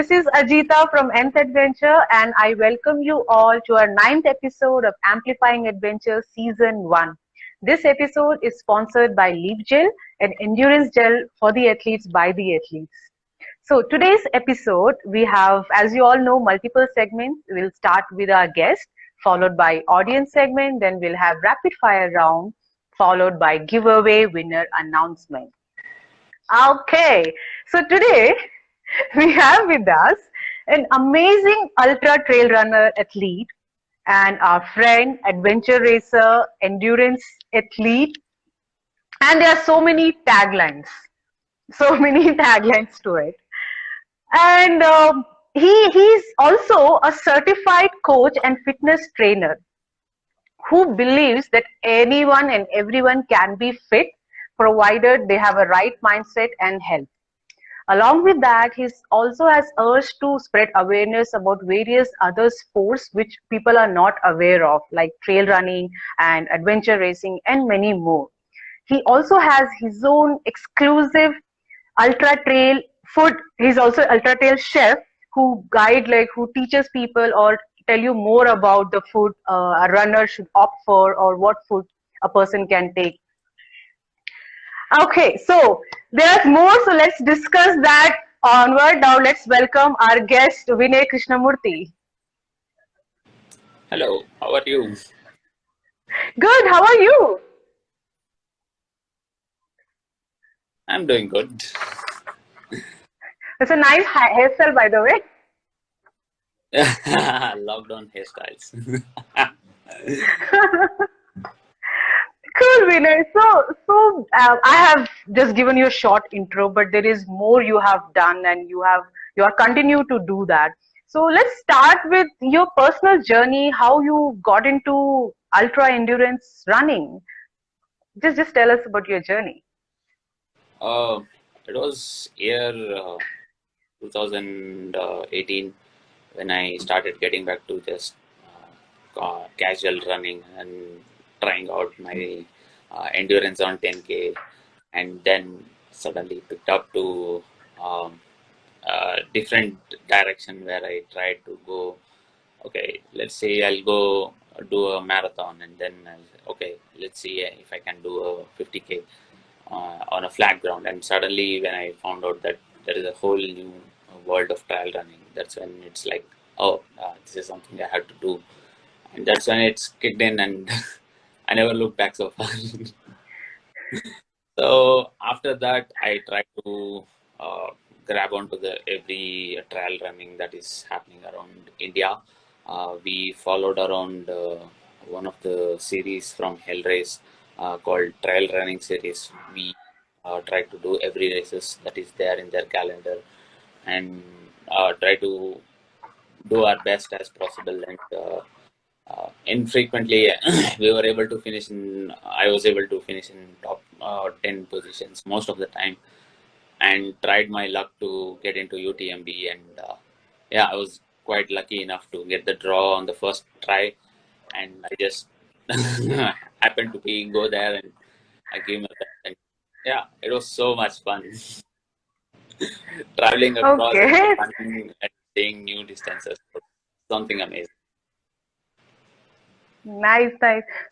this is Ajita from Nth Adventure, and I welcome you all to our 9th episode of Amplifying Adventure Season 1. This episode is sponsored by Leap Gel, an endurance gel for the athletes by the athletes. So today's episode, we have, as you all know, multiple segments. We'll start with our guest, followed by audience segment, then we'll have rapid fire round, followed by giveaway winner announcement. Okay, so today we have with us an amazing ultra trail runner athlete and our friend, adventure racer, endurance athlete, and there are so many taglines to it. And he's also a certified coach and fitness trainer who believes that anyone and everyone can be fit provided they have a right mindset and health. Along with that, he also has urged to spread awareness about various other sports which people are not aware of, like trail running and adventure racing and many more. He also has his own exclusive ultra trail food. He's also ultra trail chef who teaches people or tell you more about the food a runner should opt for or what food a person can take. Okay, so there's more, so let's discuss that onward. Now let's welcome our guest, Vinay Krishnamurthy. Hello, how are you? Good, how are you? I'm doing good. It's a nice hairstyle, by the way. Lockdown hairstyles. Cool, Vinay. So I have just given you a short intro, but there is more you have done, and you are continue to do that. So let's start with your personal journey. How you got into ultra endurance running? Just tell us about your journey. It was year 2018 when I started getting back to just casual running and trying out my endurance on 10K, and then suddenly picked up to different direction where I tried to go, okay, let's say I'll go do a marathon, and then okay, let's see if I can do a 50K on a flat ground. And suddenly when I found out that there is a whole new world of trail running, that's when it's like, oh, this is something I have to do. And that's when it's kicked in, and I never looked back so far. So after that, I tried to grab onto every trail running that is happening around India. We followed around one of the series from 𝘍𝘳𝘀 called Trail Running Series. We tried to do every races that is there in their calendar, and try to do our best as possible. And infrequently we were able to finish in, I was able to finish in top 10 positions most of the time, and tried my luck to get into UTMB. And yeah, I was quite lucky enough to get the draw on the first try, and I just happened to go there, and I gave my best. And yeah, it was so much fun. Traveling across and running and seeing new distances was something amazing. Nice.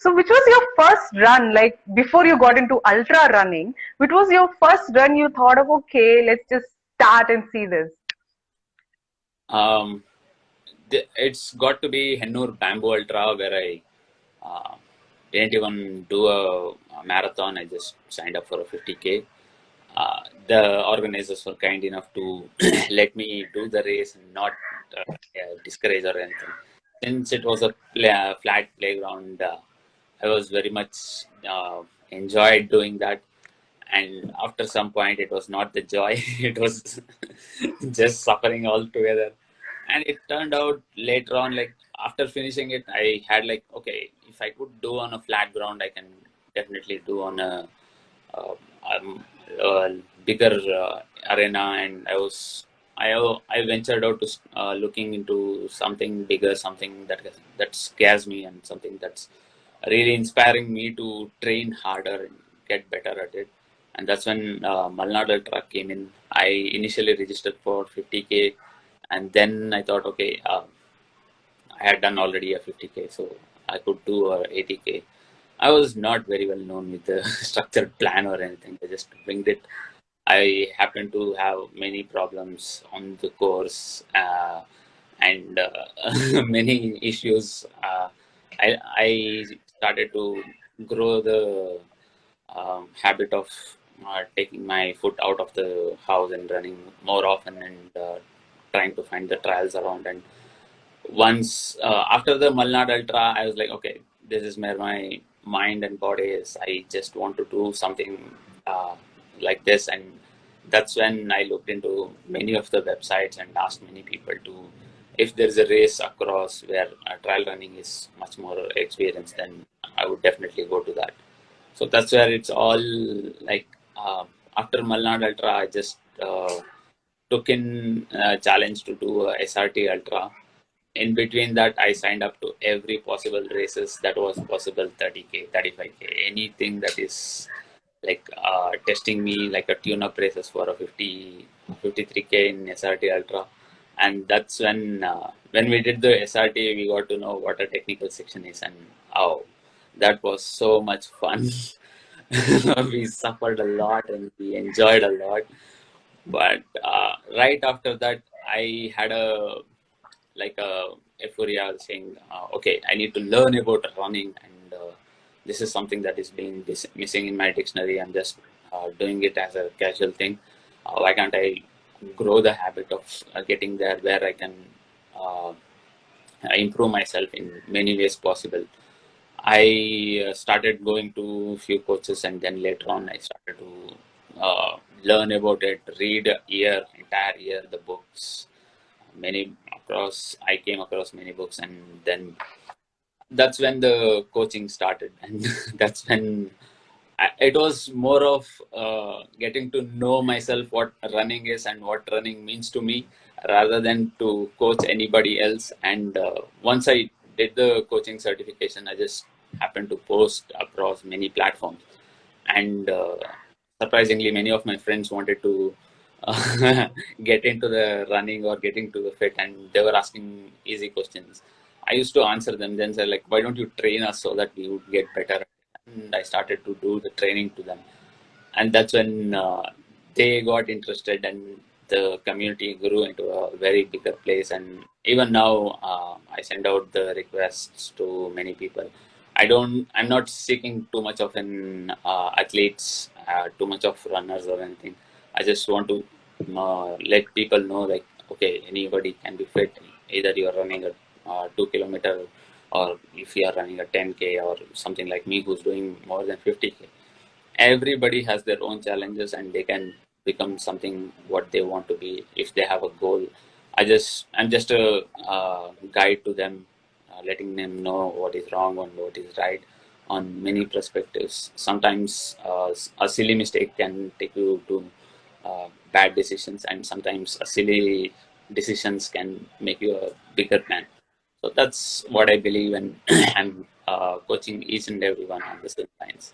So which was your first run, like before you got into ultra running, which was your first run you thought of, okay, let's just start and see this? It's got to be Hennur Bamboo Ultra, where I didn't even do a marathon. I just signed up for a 50K. The organizers were kind enough to let me do the race and not discourage or anything. Since it was a flat playground, I was very much enjoyed doing that. And after some point, it was not the joy; it was just suffering altogether. And it turned out later on, like after finishing it, I had like, okay, if I could do on a flat ground, I can definitely do on a bigger arena. And I ventured out to looking into something bigger, something that scares me, and something that's really inspiring me to train harder and get better at it. And that's when Malnad Ultra came in. I initially registered for 50K, And then I thought, okay, I had done already a 50K, so I could do a 80K. I was not very well known with the structured plan or anything. I just winged it. I happened to have many problems on the course and many issues. I started to grow the habit of taking my foot out of the house and running more often and trying to find the trials around. And once after the Malnad Ultra, I was like, okay, this is where my mind and body is. I just want to do something like this. And that's when I looked into many of the websites and asked many people to, if there's a race across where trial running is much more experienced, then I would definitely go to that. So that's where it's all like, after Malnad Ultra, I just took in a challenge to do a SRT Ultra. In between that, I signed up to every possible races that was possible, 30K, 35K, anything that is like testing me, like a tune-up races for a 53K in SRT Ultra. And that's when we did the SRT, we got to know what a technical section is, and oh, that was so much fun. We suffered a lot and we enjoyed a lot. But right after that, I had a euphoria saying, okay, I need to learn about running, and this is something that is being missing in my dictionary. I'm just doing it as a casual thing. Why can't I grow the habit of getting there where I can improve myself in many ways possible? I started going to few coaches, and then later on I started to learn about it, read entire year the books, I came across many books, and then that's when the coaching started. And that's when it was more of getting to know myself, what running is and what running means to me, rather than to coach anybody else. And once I did the coaching certification, I just happened to post across many platforms, and surprisingly many of my friends wanted to get into the running or getting to the fit, and they were asking easy questions. I used to answer them, then say like, why don't you train us so that we would get better? And I started to do the training to them, and that's when they got interested, and the community grew into a very bigger place. And even now, I send out the requests to many people. I'm not seeking too much of an athletes, too much of runners or anything. I just want to let people know, like, okay, anybody can be fit. Either you're running a 2 kilometer, or if you are running a 10K, or something like me who's doing more than 50K. Everybody has their own challenges, and they can become something what they want to be if they have a goal. I'm just a guide to them, letting them know what is wrong and what is right on many perspectives. Sometimes a silly mistake can take you to bad decisions, and sometimes a silly decisions can make you a bigger man. So that's what I believe, and I'm coaching each and everyone on the same lines.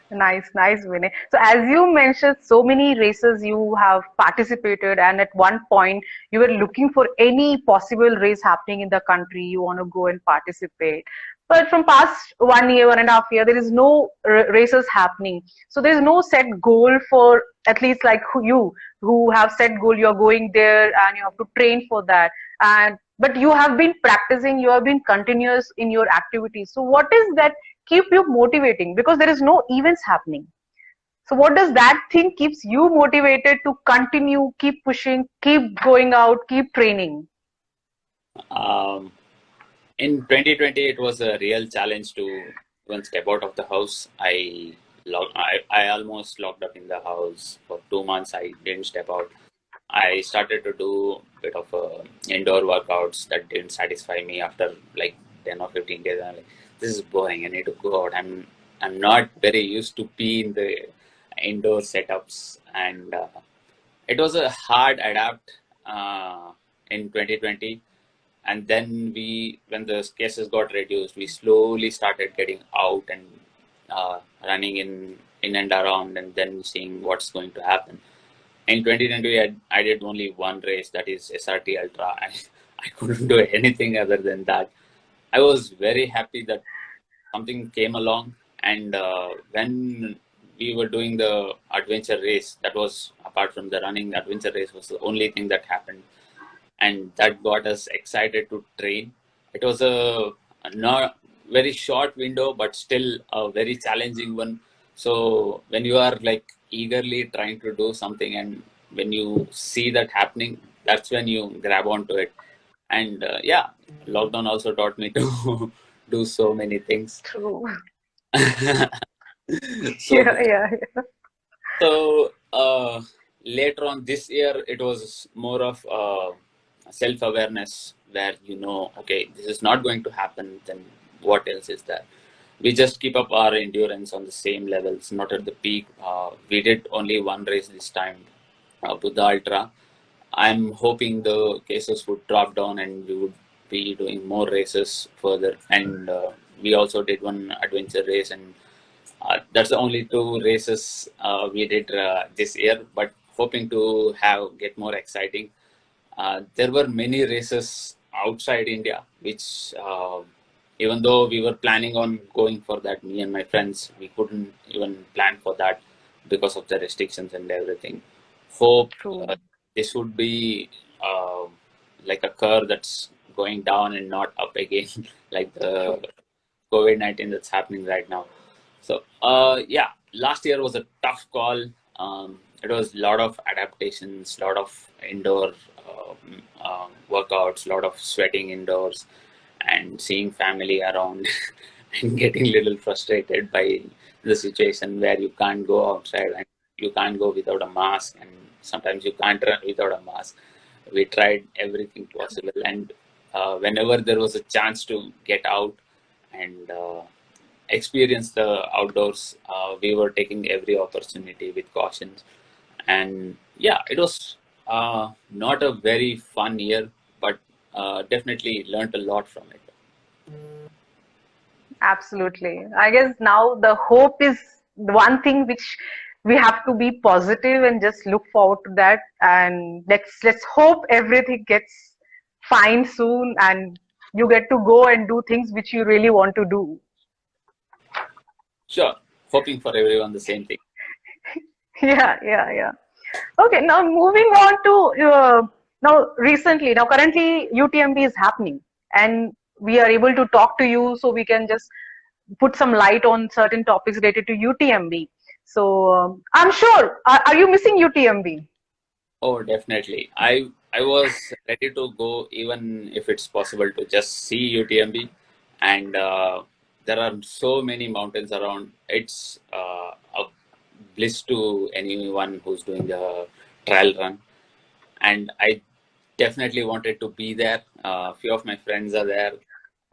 Nice, nice, Vinay. So as you mentioned, so many races you have participated, and at one point you were looking for any possible race happening in the country. You want to go and participate. But from past 1 year, 1.5 years, there is no races happening. So there is no set goal for athletes like who have set goal. You are going there and you have to train for that. And but you have been practicing, you have been continuous in your activities. So what is that keep you motivating, because there is no events happening? So what does that thing keeps you motivated to continue, keep pushing, keep going out, keep training? Um, in 2020, it was a real challenge to even step out of the house. I almost locked up in the house for 2 months. I didn't step out. I started to do a bit of indoor workouts that didn't satisfy me after like 10 or 15 days. I'm like, this is boring. I need to go out. I'm not very used to be in the indoor setups, and it was a hard adapt in 2020. And then when the cases got reduced, we slowly started getting out and running in and around, and then seeing what's going to happen. in 2020, I did only one race, that is SRT Ultra. I couldn't do anything other than that. I was very happy that something came along, and when we were doing the adventure race, that was, apart from the running, the adventure race was the only thing that happened, and that got us excited to train. It was a not very short window, but still a very challenging one. So when you are like eagerly trying to do something, and when you see that happening, that's when you grab onto it. And yeah, lockdown also taught me to do so many things. True. So Yeah, yeah, yeah. So later on this year, it was more of self-awareness, where okay, this is not going to happen. Then what else is there? We just keep up our endurance on the same levels, not at the peak. We did only one race this time, Buddha Ultra. I'm hoping the cases would drop down and we would be doing more races further. And we also did one adventure race, and that's the only two races we did this year, but hoping to get more exciting. There were many races outside India, which even though we were planning on going for that, me and my friends, we couldn't even plan for that because of the restrictions and everything. Hope True. this would be like a curve that's going down and not up again, like the COVID-19 that's happening right now. So yeah, last year was a tough call. It was a lot of adaptations, a lot of indoor workouts, a lot of sweating indoors, and seeing family around and getting a little frustrated by the situation where you can't go outside and you can't go without a mask, and sometimes you can't run without a mask. We tried everything possible, and whenever there was a chance to get out and experience the outdoors, we were taking every opportunity with caution. And yeah, it was not a very fun year, but definitely learned a lot from it. Absolutely. I guess now the hope is the one thing which we have to be positive and just look forward to that. And let's hope everything gets fine soon and you get to go and do things which you really want to do. Sure, hoping for everyone the same thing. Yeah, yeah, yeah. Okay, now moving on to now currently UTMB is happening and we are able to talk to you so we can just put some light on certain topics related to UTMB. So I'm sure, are you missing UTMB? Oh, definitely. I was ready to go, even if it's possible to just see UTMB. And there are so many mountains around. It's a bliss to anyone who's doing the trail run. And I definitely wanted to be there. A few of my friends are there.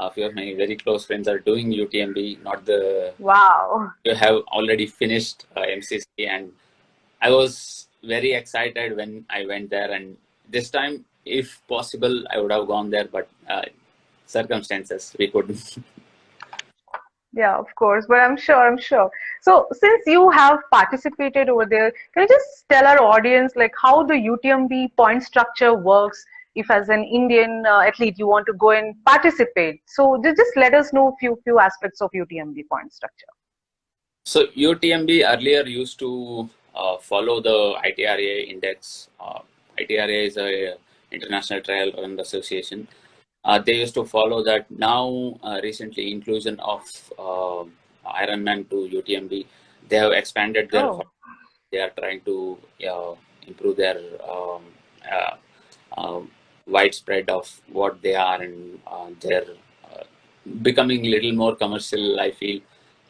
A few of my very close friends are doing UTMB, not the Wow. you have already finished MCC, and I was very excited when I went there. And this time, if possible, I would have gone there, but circumstances we couldn't. Yeah, of course, but I'm sure. So, since you have participated over there, can you just tell our audience like how the UTMB point structure works? If as an Indian athlete you want to go and participate, so just let us know few aspects of UTMB point structure. So UTMB earlier used to follow the ITRA index. ITRA is a International Trail Run Association. They used to follow that. Now, recently, inclusion of Ironman to UTMB, they have expanded their. Oh, They are trying to improve their uh, uh, widespread of what they are, and they're uh, becoming a little more commercial, I feel,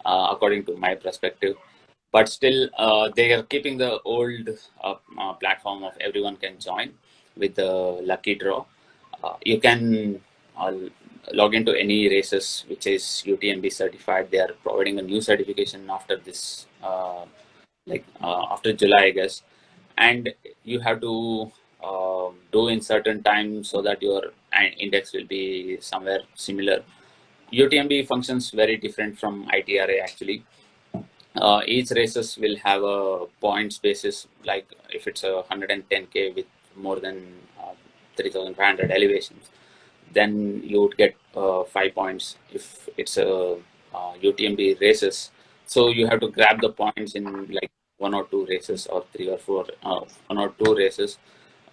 according to my perspective. But still, they are keeping the old platform of everyone can join with the lucky draw. You can log into any races which is UTMB certified. They are providing a new certification after this, after July, I guess. And you have to do in certain time so that your index will be somewhere similar. UTMB functions very different from ITRA actually. Each races will have a points basis, like if it's a 110K with more than 3,500 elevations, then you would get 5 points. If it's a UTMB races, so you have to grab the points in like one or two races, or three or four, one or two races,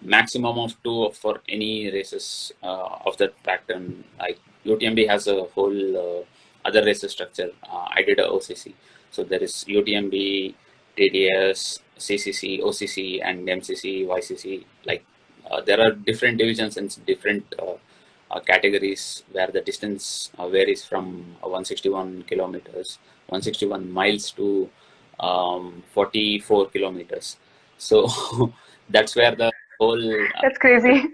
maximum of two for any races of that pattern. Like UTMB has a whole other races structure. I did a OCC, so there is UTMB, TDS, CCC, OCC, and MCC, YCC. Like there are different divisions and different categories where the distance varies from 161 kilometers, 161 miles to 44 kilometers. So that's where the whole That's crazy.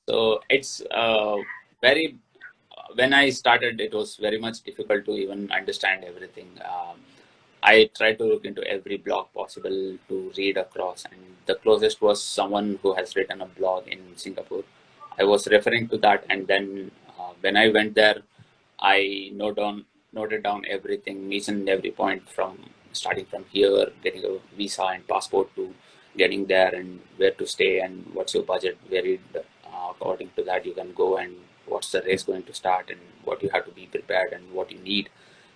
so it's very when I started, it was very much difficult to even understand everything. I tried to look into every blog possible to read across, and the closest was someone who has written a blog in Singapore. I was referring to that, and then when I went there, I noted down everything, each and every point, from starting from here, getting a visa and passport, to getting there and where to stay and what's your budget. According to that, you can go, and what's the race going to start, and what you have to be prepared, and what you need,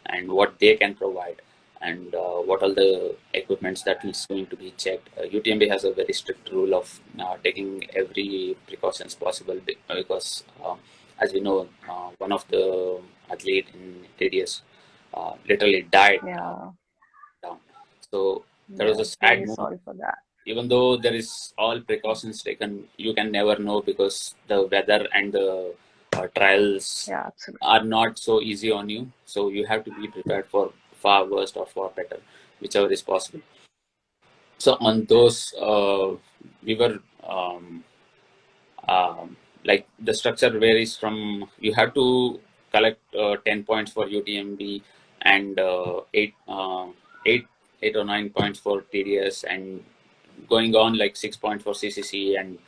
and what they can provide, and what are the equipments that is going to be checked. UTMB has a very strict rule of taking every precautions possible, because as we know, one of the athlete in TDS literally died Yeah. down. So there was a Yes, sad very moment. sorry for that. Even though there is all precautions taken, you can never know, because the weather and the trials Yeah, absolutely. are not so easy on you. So you have to be prepared for far worst or far better, whichever is possible. So on those, we were like, the structure varies from, you have to collect 10 points for UTMB, and 8, 8 or 9 points for TDS, and going on, like 6 points for CCC and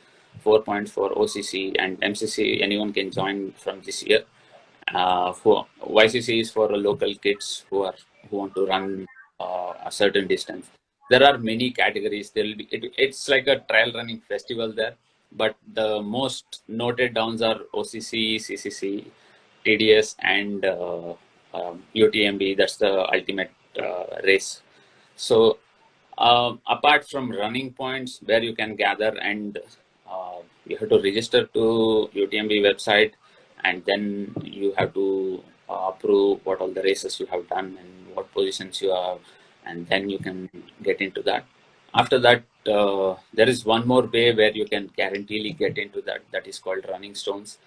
4 points for OCC, and MCC anyone can join from this year. For YCC is for local kids who want to run a certain distance. There are many categories. It's like a trail running festival there, but the most noted downs are OCC, CCC, TDS, and UTMB. That's the ultimate race. So apart from running points where you can gather, and you have to register to UTMB website, and then you have to approve what all the races you have done and what positions you have, and then you can get into that. After that, there is one more way where you can guaranteely get into that. That is called Running Stones.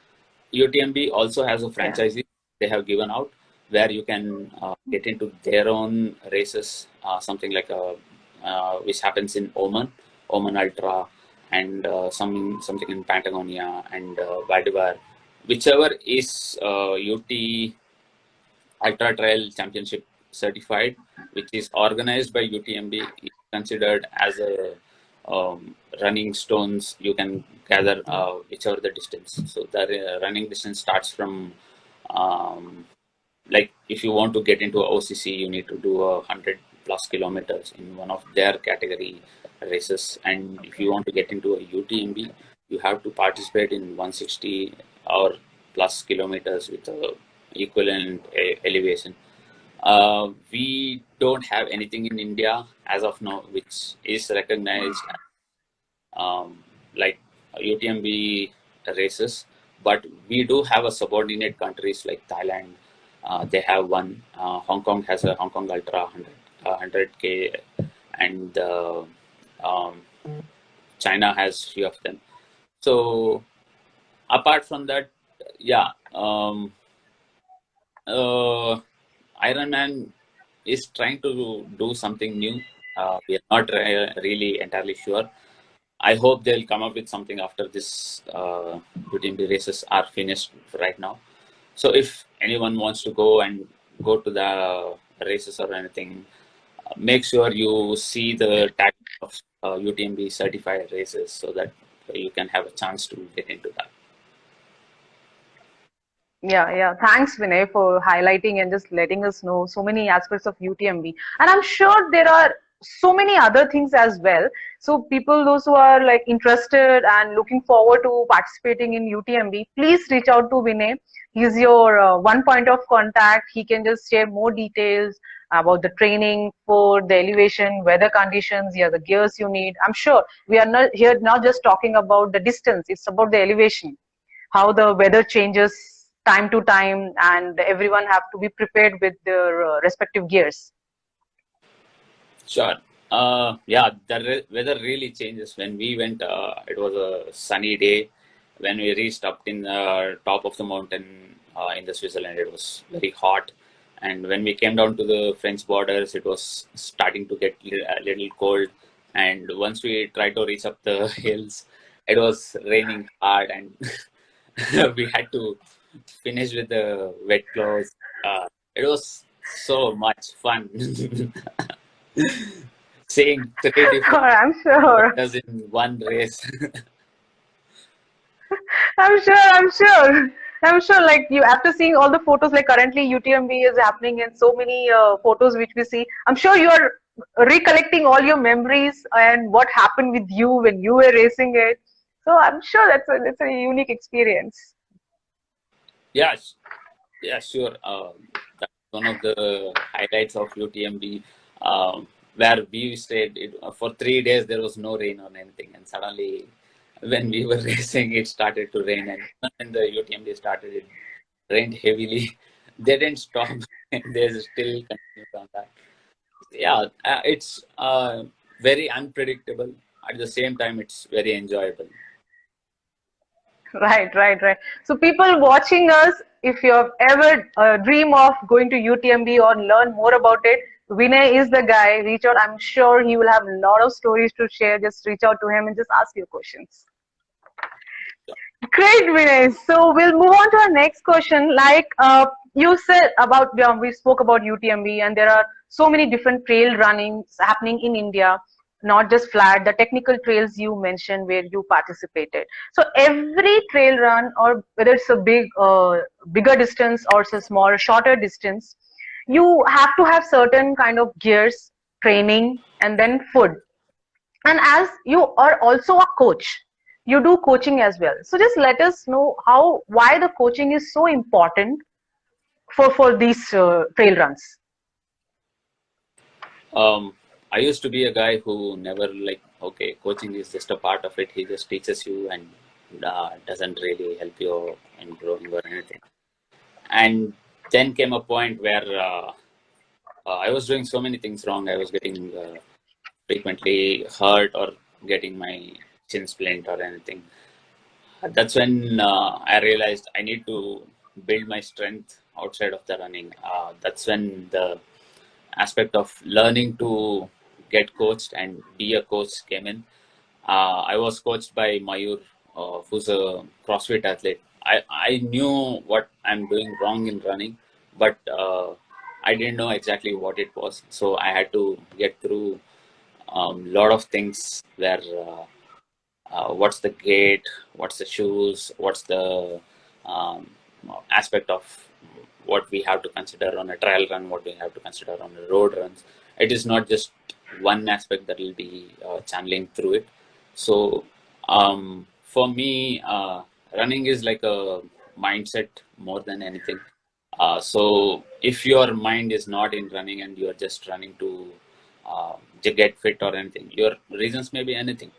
UTMB also has a Yeah. franchisee they have given out, where you can get into their own races, something like a which happens in Oman Ultra, and something in Patagonia, and Val, whichever is UT Ultra Trail Championship certified, which is organized by UTMB, is considered as a running stones. You can gather whichever the distance. So the running distance starts from, like, if you want to get into a OCC, you need to do 100+ kilometers in one of their category races, and if you want to get into a UTMB, you have to participate in 160 or plus kilometers with a equivalent elevation. We don't have anything in India as of now which is recognized like UTMB races, but we do have a subordinate countries like Thailand. They have one. Hong Kong has a Hong Kong Ultra 100K, and um, China has few of them. So apart from that, yeah, Ironman is trying to do something new. We are not really entirely sure. I hope they'll come up with something after this UTMB races are finished right now. So if anyone wants to go and go to the races or anything, make sure you see the tag of UTMB certified races, so that you can have a chance to get into that. Yeah. Thanks, Vinay, for highlighting and just letting us know so many aspects of UTMB. And I'm sure there are so many other things as well. So people, those who are like interested and looking forward to participating in UTMB, please reach out to Vinay. He's your one point of contact. He can just share more details about the training, for the elevation, weather conditions, yeah, the gears you need. I'm sure we are not here not just talking about the distance, it's about the elevation, how the weather changes time to time, and everyone have to be prepared with their respective gears. Sure. Yeah, the weather really changes. When we went, it was a sunny day. When we reached up in the top of the mountain in the Switzerland, it was very hot. And when we came down to the French borders, it was starting to get a little cold. And once we tried to reach up the hills, it was raining hard, and we had to finish with the wet clothes. It was so much fun. Seeing three different I'm sure. weathers in one race. I'm sure. Like you, after seeing all the photos, like currently UTMB is happening, and so many photos which we see, I'm sure you are recollecting all your memories and what happened with you when you were racing it. So I'm sure that's a unique experience. Yeah, yeah, sure. That's one of the highlights of UTMB, where we stayed. For 3 days, there was no rain or anything, and suddenly, when we were racing, it started to rain, and when the UTMB started, it rained heavily. They didn't stop; they still continued on that. Yeah, it's very unpredictable. At the same time, it's very enjoyable. Right. So people watching us, if you have ever dream of going to UTMB or learn more about it, Vinay is the guy. Reach out. I'm sure he will have a lot of stories to share. Just reach out to him and just ask your questions. Great, Vinay. So we'll move on to our next question. Like you said about, we spoke about UTMB, and there are so many different trail runnings happening in India, not just flat, the technical trails you mentioned where you participated. So every trail run, or whether it's a bigger distance or it's a smaller, shorter distance, you have to have certain kind of gears, training, and then food. And as you are also a coach, you do coaching as well. So just let us know why the coaching is so important for these trail runs. I used to be a guy who never like, okay, coaching is just a part of it. He just teaches you and doesn't really help you in growing or anything. And then came a point where I was doing so many things wrong. I was getting frequently hurt or getting my chin splint or anything. That's when I realized I need to build my strength outside of the running. That's when the aspect of learning to get coached and be a coach came in. I was coached by Mayur, who's a CrossFit athlete. I knew what I'm doing wrong in running, but I didn't know exactly what it was. So I had to get through a lot of things where what's the gait, what's the shoes, what's the um, aspect of what we have to consider on a trail run, what we have to consider on the road runs. It is not just one aspect that will be channeling through it. So for me, running is like a mindset more than anything. So if your mind is not in running and you are just running to get fit or anything, your reasons may be anything.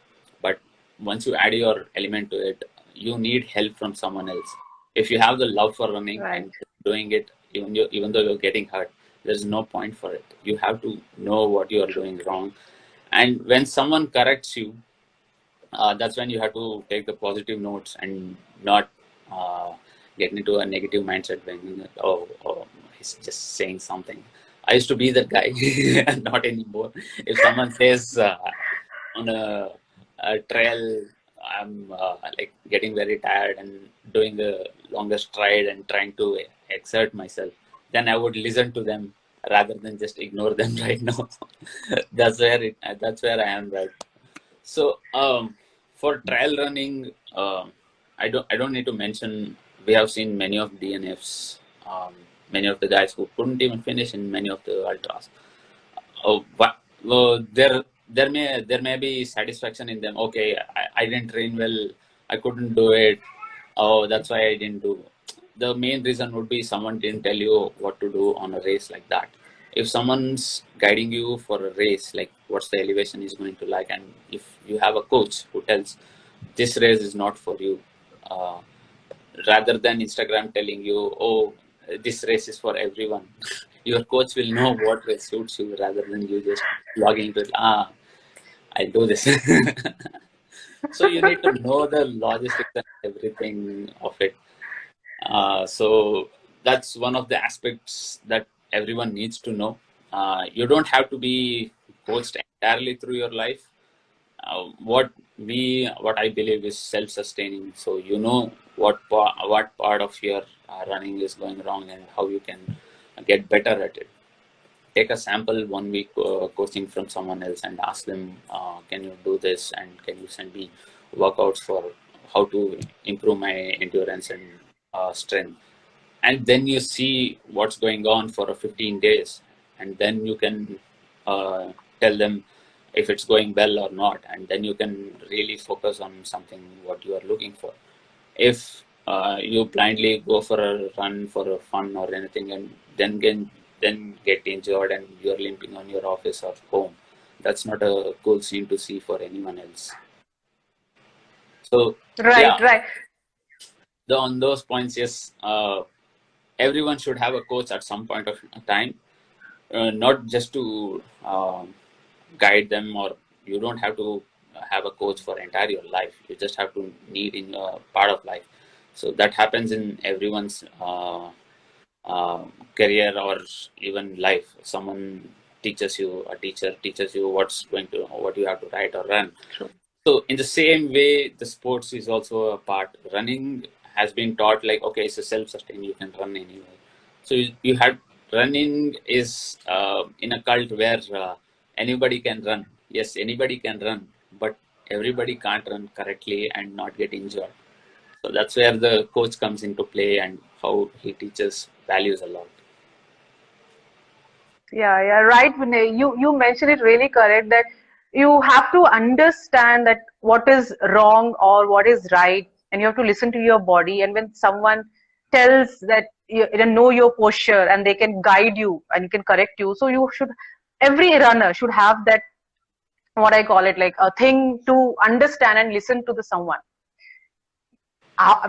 But once you add your element to it, you need help from someone else. If you have the love for running Right. and doing it, even though you're getting hurt, there's no point for it. You have to know what you are doing wrong. And when someone corrects you, that's when you have to take the positive notes and not uh, get into a negative mindset when oh, he's just saying something. I used to be that guy, not anymore. If someone says on a trail, I'm like getting very tired and doing the longest stride and trying to exert myself, then I would listen to them rather than just ignore them right now. That's where I am right. So for trail running, I don't need to mention we have seen many of DNFs, many of the guys who couldn't even finish in many of the ultras. There may be satisfaction in them. Okay, I didn't train well, I couldn't do it. Oh, that's why I didn't do. The main reason would be someone didn't tell you what to do on a race like that. If someone's guiding you for a race, like what's the elevation is going to like, and if you have a coach who tells this race is not for you, uh, rather than Instagram telling you, oh, this race is for everyone. Your coach will know what race suits you rather than you just logging into it. I'll do this. So you need to know the logistics and everything of it. So that's one of the aspects that everyone needs to know. You don't have to be coached entirely through your life. What I believe is self-sustaining. So you know what part of your running is going wrong and how you can get better at it. Take a sample 1 week coaching from someone else and ask them, can you do this, and can you send me workouts for how to improve my endurance and strength. And then you see what's going on for 15 days, and then you can tell them if it's going well or not, and then you can really focus on something what you are looking for. If you blindly go for a run for a fun or anything, and then get injured and you're limping on your office or home, that's not a cool scene to see for anyone else. So Right. on those points, yes, everyone should have a coach at some point of time, not just to guide them, or you don't have to have a coach for entire your life. You just have to need in a part of life. So that happens in everyone's career or even life. Someone teaches you, a teacher teaches you what you have to write or run. True. So in the same way, the sports is also a part. Running has been taught like, okay, it's a self-sustain, you can run anywhere. So you had running is in a cult where anybody can run. Yes, anybody can run, but everybody can't run correctly and not get injured. So that's where the coach comes into play and how he teaches values a lot. Yeah, right, Vinay. You mentioned it really correct that you have to understand that what is wrong or what is right, and you have to listen to your body. And when someone tells that you know your posture and they can guide you and you can correct you, so every runner should have that, what I call it, like a thing to understand and listen to the someone.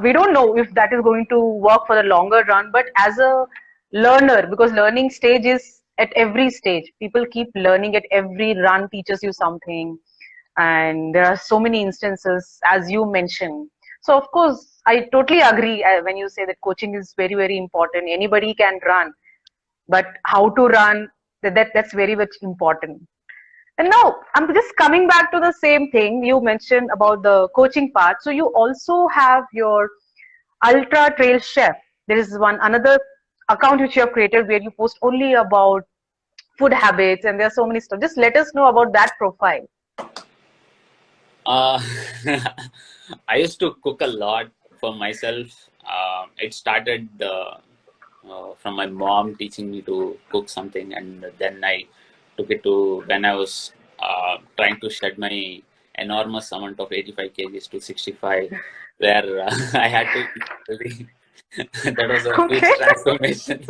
We don't know if that is going to work for the longer run, but as a learner, because learning stage is at every stage, people keep learning. At every run teaches you something, and there are so many instances as you mentioned. So of course I totally agree when you say that coaching is very important. Anybody can run, but how to run, that's very much important. And now I'm just coming back to the same thing you mentioned about the coaching part. So you also have your Ultra Trail Chef. There is another account which you have created where you post only about food habits, and there's so many stuff. Just let us know about that profile. Uh, I used to cook a lot for myself. It started from my mom teaching me to cook something, and then I took it to when I was trying to shed my enormous amount of 85 kgs to 65, where I had to eat healthy. That was a huge Okay, transformation.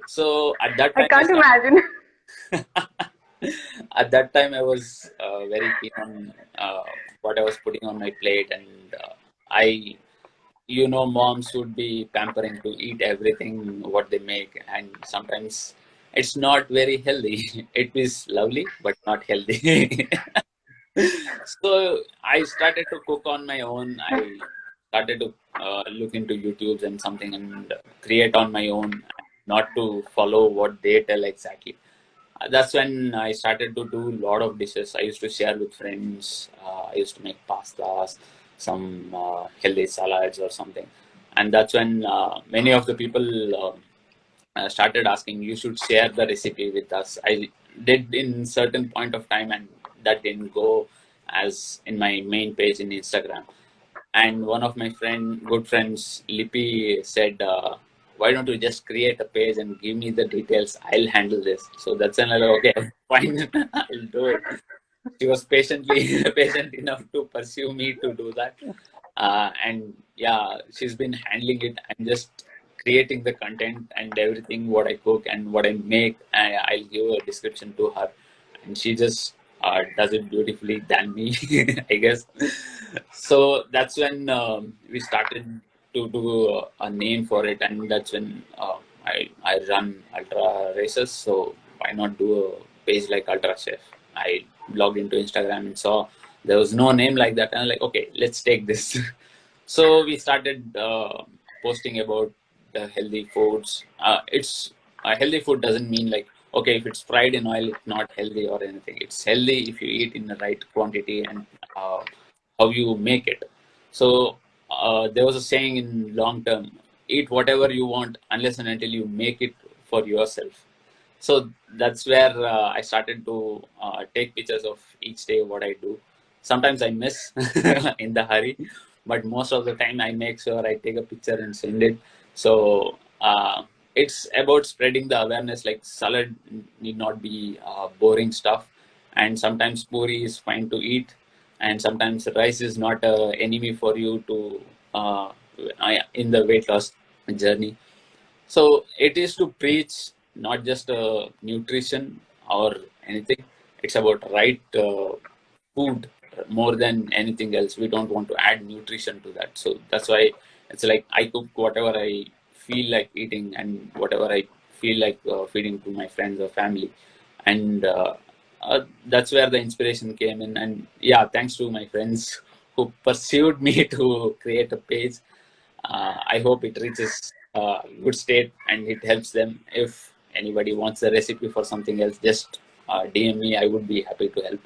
So at that I time, can't imagine. at that time I was very keen on what I was putting on my plate, and I, moms would be pampering to eat everything what they make, and sometimes it's not very healthy. It is lovely, but not healthy. So I started to cook on my own. I started to look into YouTubes and something and create on my own, not to follow what they tell exactly. That's when I started to do a lot of dishes. I used to share with friends. I used to make pastas, some healthy salads or something. And that's when many of the people started asking, you should share the recipe with us. I did in certain point of time, and that didn't go as in my main page in Instagram. and one of my good friends, Lippy, said, why don't you just create a page and give me the details? I'll handle this. So that's another, okay, fine, I'll do it. She was patient enough to pursue me to do that. And yeah, she's been handling it and just creating the content and everything, what I cook and what I make. I'll give a description to her, and she just does it beautifully than me, I guess. So that's when we started to do a name for it, and that's when I run ultra races. So why not do a page like Ultra Chef? I logged into Instagram and saw there was no name like that, and I'm like, okay, let's take this. So we started posting about the healthy foods. It's healthy food doesn't mean like, okay, if it's fried in oil, it's not healthy or anything. It's healthy if you eat in the right quantity and how you make it. So there was a saying in long term: eat whatever you want unless and until you make it for yourself. So that's where I started to take pictures of each day what I do. Sometimes I miss in the hurry, but most of the time I make sure I take a picture and send it. So it's about spreading the awareness. Like, salad need not be boring stuff, and sometimes puri is fine to eat, and sometimes rice is not an enemy for you to in the weight loss journey. So it is to preach not just nutrition or anything. It's about right food more than anything else. We don't want to add nutrition to that. So that's why it's like I cook whatever I feel like eating and whatever I feel like feeding to my friends or family. And that's where the inspiration came in. And yeah, thanks to my friends who pursued me to create a page. I hope it reaches a good state and it helps them. If anybody wants a recipe for something else, just DM me. I would be happy to help.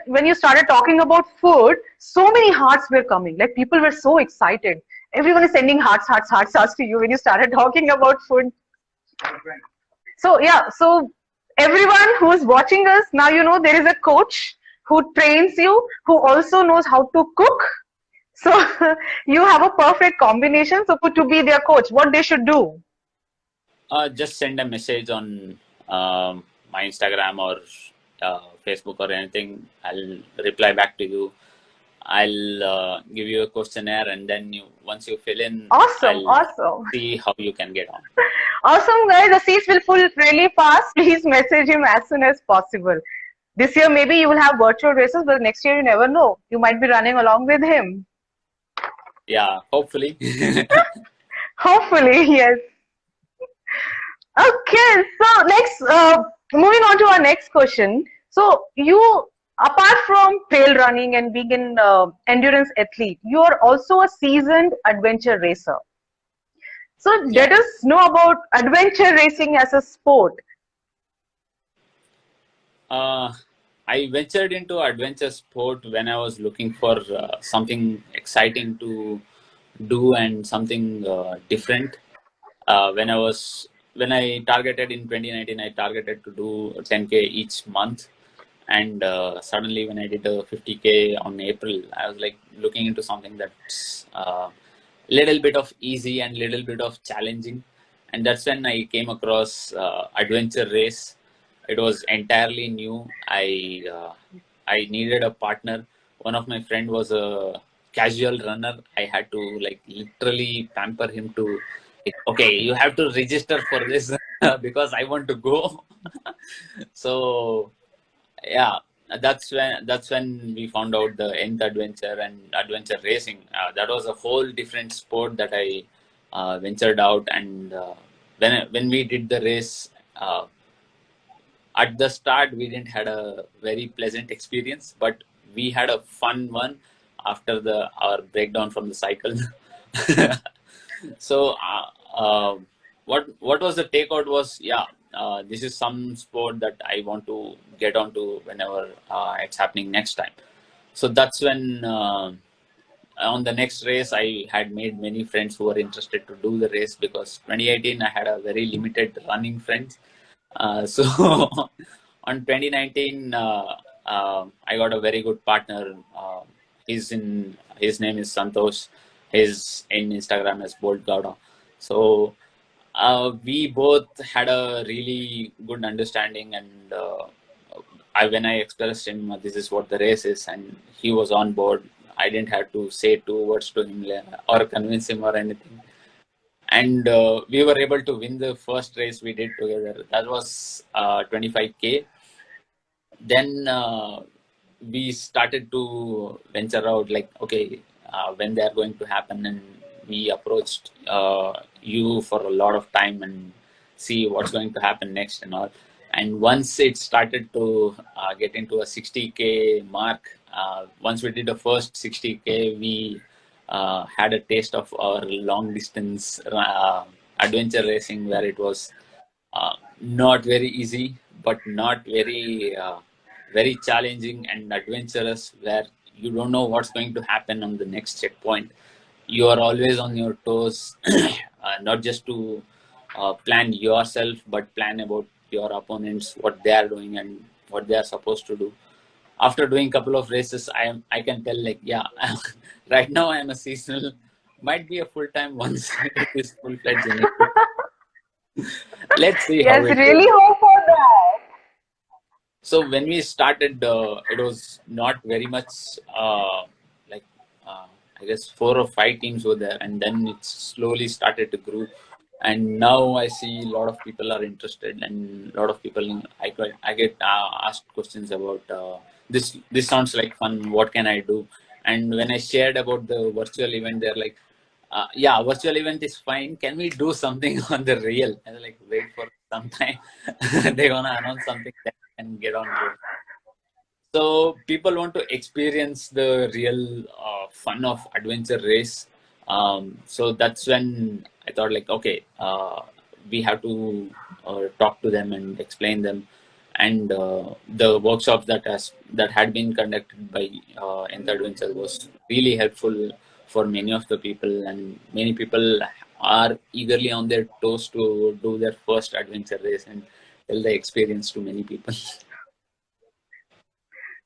When you started talking about food, so many hearts were coming. Like, people were so excited. Everyone is sending hearts to you when you started talking about food. So yeah, so everyone who is watching us now, you know there is a coach who trains you, who also knows how to cook. So you have a perfect combination. So to be their coach, what they should do? Just send a message on my Instagram or Facebook or anything. I'll reply back to you. I'll give you a questionnaire, and then once you fill in, Awesome. See how you can get on. Awesome, guys. The seats will fill really fast. Please message him as soon as possible. This year, maybe you will have virtual races, but next year, you never know. You might be running along with him. Yeah, hopefully. Hopefully, yes. Okay, so next, moving on to our next question. So you, apart from trail running and being an endurance athlete, you are also a seasoned adventure racer. So let us know about adventure racing as a sport. I ventured into adventure sport when I was looking for something exciting to do and something different. When I targeted in 2019, I targeted to do 10K each month. And suddenly when I did a 50K on April, I was like looking into something that's little bit of easy and little bit of challenging. And that's when I came across adventure race. It was entirely new. I needed a partner. One of my friend was a casual runner. I had to like literally pamper him to, okay, you have to register for this because I want to go. So yeah, that's when we found out the nth adventure and adventure racing. That was a whole different sport that I ventured out. And when we did the race, at the start we didn't had a very pleasant experience, but we had a fun one after our breakdown from the cycle. So what was the takeout was, this is some sport that I want to get onto whenever it's happening next time. So that's when on the next race I had made many friends who were interested to do the race, because 2018 I had a very limited running friends. So on 2019 I got a very good partner. his name is Santosh. He's in Instagram as 𝘵𝘩𝘪𝘤𝘪. So we both had a really good understanding, and when I expressed him this is what the race is, and he was on board. I didn't have to say 2 words to him or convince him or anything. And we were able to win the first race we did together. That was 25K. Then we started to venture out, like, okay, when they are going to happen, and we approached you for a lot of time and see what's going to happen next and all. And once it started to get into a 60K mark, once we did the first 60K, we had a taste of our long distance adventure racing, where it was not very easy, but not very challenging and adventurous, where you don't know what's going to happen on the next checkpoint. You are always on your toes, not just to plan yourself, but plan about your opponents, what they are doing and what they are supposed to do. After doing a couple of races, I can tell, like, yeah, right now I am a seasonal, might be a full-time once it is full-fledged anything. Let's see how Yes, it really goes. hope for that. So when we started, it was not very much like I guess 4 or 5 teams were there, and then it slowly started to grow. And now I see a lot of people are interested, and a lot of people I get asked questions about this. This sounds like fun. What can I do? And when I shared about the virtual event, they're like, yeah, virtual event is fine. Can we do something on the real? And I'm like, wait for some time. They're gonna announce something that can get on board. So people want to experience the real fun of adventure race. So that's when I thought, like, okay, we have to talk to them and explain them. And the workshops that had been conducted by Enter Adventure was really helpful for many of the people, and many people are eagerly on their toes to do their first adventure race and tell the experience to many people.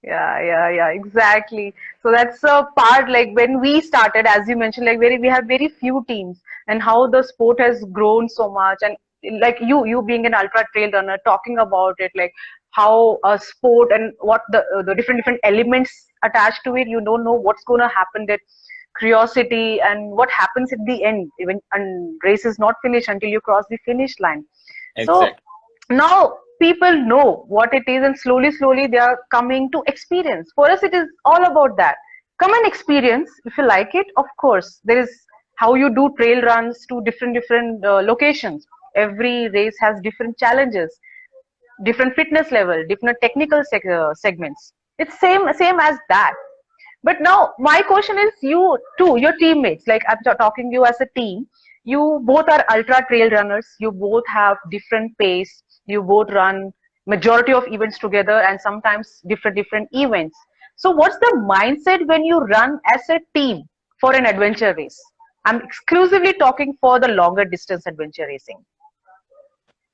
Yeah, exactly. So that's a part, like when we started, as you mentioned, like we have very few teams, and how the sport has grown so much. And like you being an ultra trail runner, talking about it, like how a sport and what the different elements attached to it. You don't know what's going to happen. That curiosity and what happens at the end, even and race is not finished until you cross the finish line. So Exactly. now people know what it is, and slowly they are coming to experience. For us it is all about that. Come and experience. If you like it, of course, there is how you do trail runs to different locations. Every race has different challenges, different fitness level, different technical segments. It's same as that. But now my question is, you too, your teammates, like I'm talking you as a team, you both are ultra trail runners, you both have different pace, you both run majority of events together, and sometimes different events. So what's the mindset when you run as a team for an adventure race? I'm exclusively talking for the longer distance adventure racing.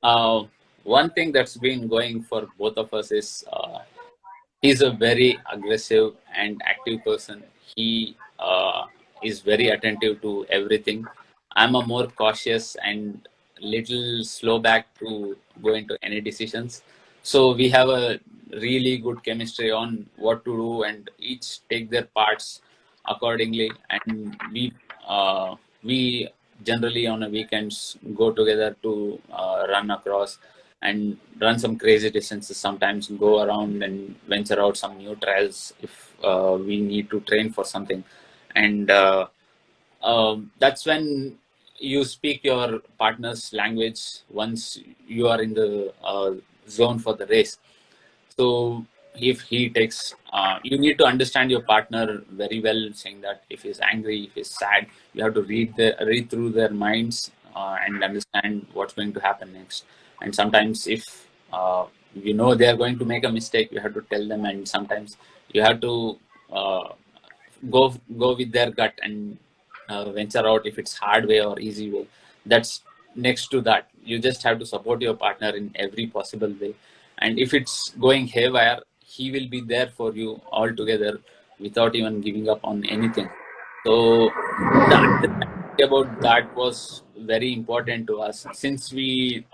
Uh, One thing that's been going for both of us is he's a very aggressive and active person. He is very attentive to everything. I'm a more cautious and little slow back to go into any decisions. So we have a really good chemistry on what to do, and each take their parts accordingly. And we generally on a weekends go together to run across and run some crazy distances, sometimes go around and venture out some new trails if we need to train for something. And that's when you speak your partner's language once you are in the zone for the race. So if he takes, you need to understand your partner very well, saying that if he's angry, if he's sad, you have to read through their minds and understand what's going to happen next. And sometimes if you know they are going to make a mistake, you have to tell them. And sometimes you have to uh, go with their gut and venture out if it's hard way or easy way. That's next to that. You just have to support your partner in every possible way. And if it's going haywire, he will be there for you all together without even giving up on anything. So the understanding about that was very important to us since we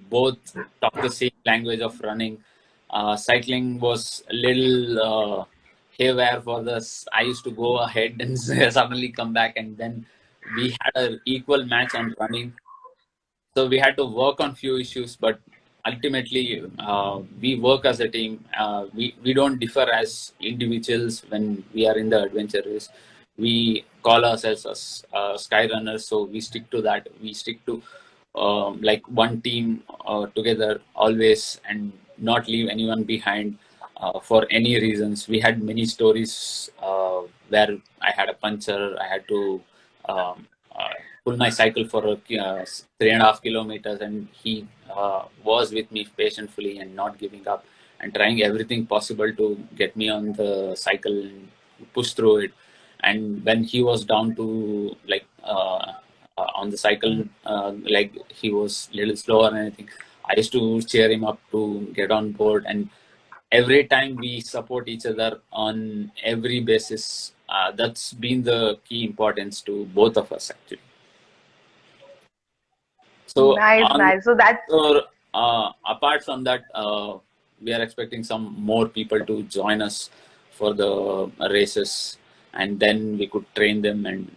both talk the same language of running. Cycling was a little haywire for us. I used to go ahead and suddenly come back, and then we had an equal match on running. So we had to work on few issues, but ultimately we work as a team. We don't differ as individuals when we are in the adventure race. We call ourselves as sky runners, so we stick to that. We stick to like one team together always, and not leave anyone behind for any reasons. We had many stories where I had a puncture. I had to pull my cycle for 3.5 kilometers, and he was with me patiently and not giving up and trying everything possible to get me on the cycle and push through it. And when he was down to like on the cycle, like he was a little slower and anything, I used to cheer him up to get on board. And every time we support each other on every basis, that's been the key importance to both of us actually. So Nice. So that's apart from that, we are expecting some more people to join us for the races, and then we could train them and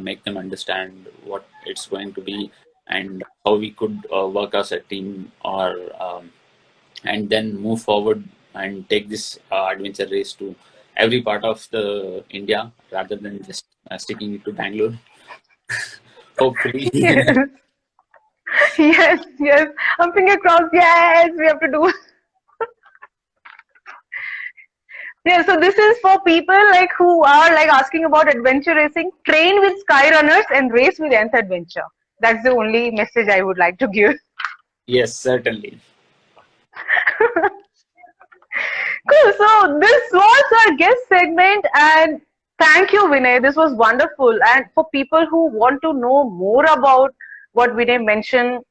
make them understand what it's going to be and how we could work as a team, or and then move forward and take this adventure race to every part of the India rather than just sticking it to Bangalore. Hopefully. yes, yes. I'm finger crossed. Yes, we have to do. Yeah, so this is for people like who are like asking about adventure racing. Train with sky runners and race with Nth Adventure. That's the only message I would like to give. Yes, certainly. Cool. So this was our guest segment, and thank you, Vinay. This was wonderful. And for people who want to know more about what Vinay mentioned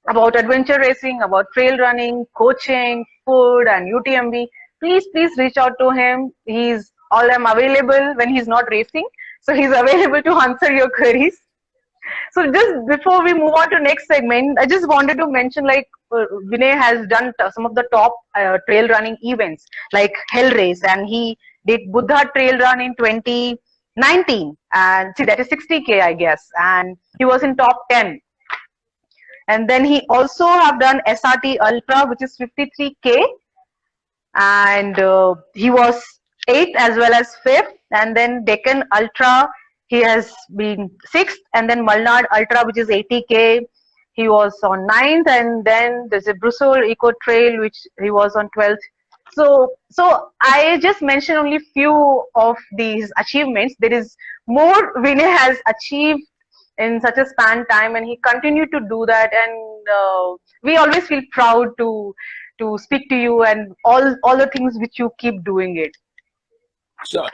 about adventure racing, about trail running, coaching, food, and UTMB, please reach out to him. He's all I'm available when he's not racing, so he's available to answer your queries. So just before we move on to next segment, I just wanted to mention like Vinay has done some of the top trail running events like Hell Race, and he did Buddha Trail Run in 2019, and see that is 60K I guess, and he was in top 10. And then he also have done SRT Ultra, which is 53K, and he was 8th as well as 5th. And then Deccan Ultra, he has been 6th, and then Malnad Ultra, which is 80K, he was on 9th. And then there's a Brussels Eco Trail, which he was on 12th. So I just mentioned only few of these achievements. There is more Vinay has achieved in such a span time, and he continued to do that. And we always feel proud to speak to you and all the things which you keep doing it. Sure.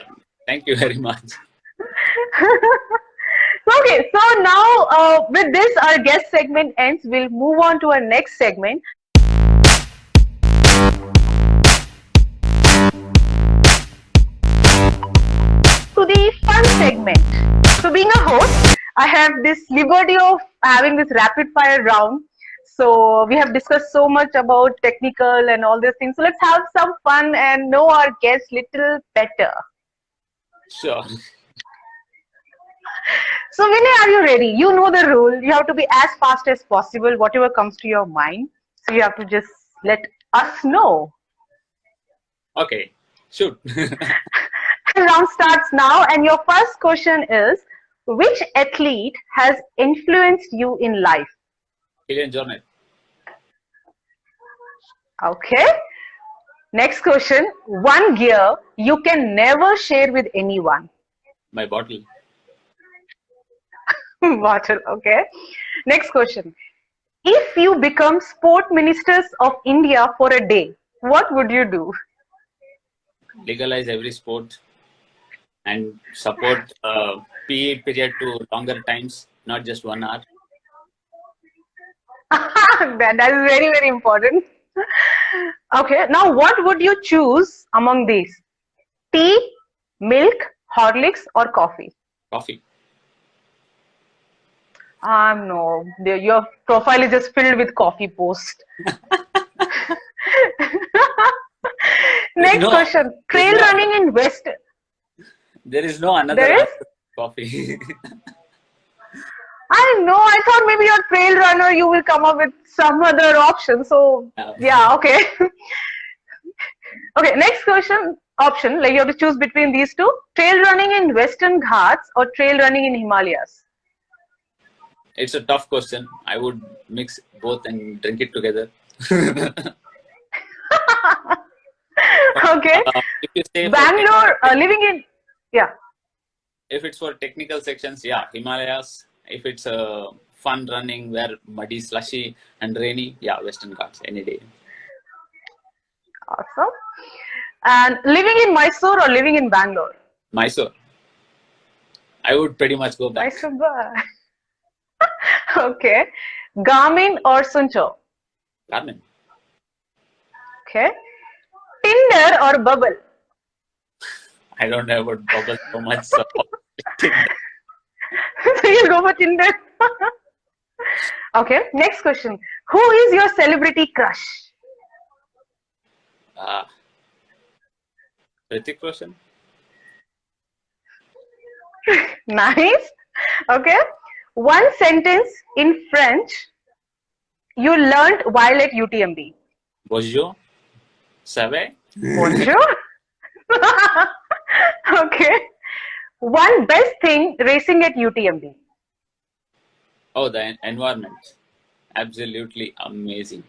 Thank you very much. Okay, so now with this our guest segment ends. We'll move on to our next segment. To the fun segment. So being a host, I have this liberty of having this rapid fire round. So we have discussed so much about technical and all these things. So let's have some fun and know our guests little better. Sure. So Vinay, are you ready? You know the rule. You have to be as fast as possible, whatever comes to your mind. So you have to just let us know. Okay. Shoot. Round starts now, and your first question is, which athlete has influenced you in life? Kylian Jornet. Okay. Next question. One gear you can never share with anyone. My bottle. Bottle. Okay. Next question. If you become sport ministers of India for a day, what would you do? Legalize every sport and support PE period to longer times, not just 1 hour. That is very, very important. Okay. Now, what would you choose among these? Tea, Milk, Horlicks, or coffee? Coffee. No, your profile is just filled with coffee posts. Next No, question. there's Trail no, running in West. there is no another There is? answer. Coffee. I know. I thought maybe you're a trail runner. You will come up with some other option. So yeah, okay. Okay. Next question. Option, like you have to choose between these two: trail running in Western Ghats or trail running in Himalayas. It's a tough question. I would mix both and drink it together. Okay. If you say Bangalore, living in, yeah. if it's for technical sections, yeah, Himalayas. If it's a fun running where muddy, slushy, and rainy, yeah, Western Ghats any day. Awesome. And living in Mysore or living in Bangalore? Mysore. I would pretty much go back. Mysore. Okay. Garmin or Suncho? Garmin. Okay. Tinder or Bubble? I don't know about bubble so much. So So you go for Tinder. Okay. Next question. Who is your celebrity crush? Hrithik Roshan. Nice. Okay. One sentence in French you learned while at UTMB. Bonjour. Ça va? Bonjour. Okay. One best thing racing at UTMB. Oh, the environment. Absolutely amazing.